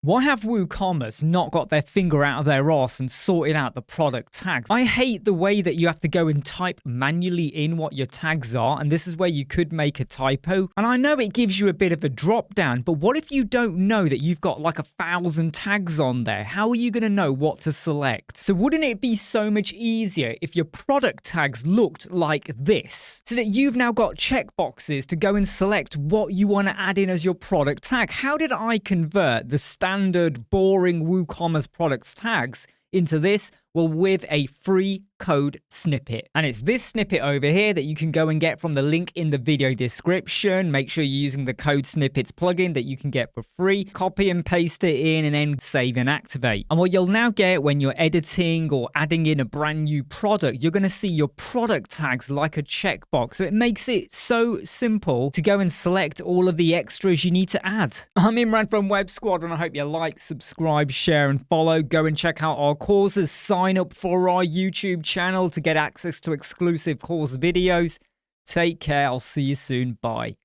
Why have WooCommerce not got their finger out of their arse and sorted out the product tags? I hate the way that you have to go and type manually in what your tags are, and this is where you could make a typo. And I know it gives you a bit of a drop down, but what if you don't know that you've got like 1,000 tags on there? How are you going to know what to select? So wouldn't it be so much easier if your product tags looked like this? So that you've now got checkboxes to go and select what you want to add in as your product tag. How did I convert the standard boring WooCommerce products tags into this? Well, with a free code snippet. And it's this snippet over here that you can go and get from the link in the video description. Make sure you're using the code snippets plugin that you can get for free. Copy and paste it in and then save and activate. And what you'll now get when you're editing or adding in a brand new product, you're going to see your product tags like a checkbox. So it makes it so simple to go and select all of the extras you need to add. I'm Imran from Web Squadron. I hope you like, subscribe, share, and follow. Go and check out our courses. Sign up for our YouTube channel to get access to exclusive course videos. Take care. I'll see you soon. Bye.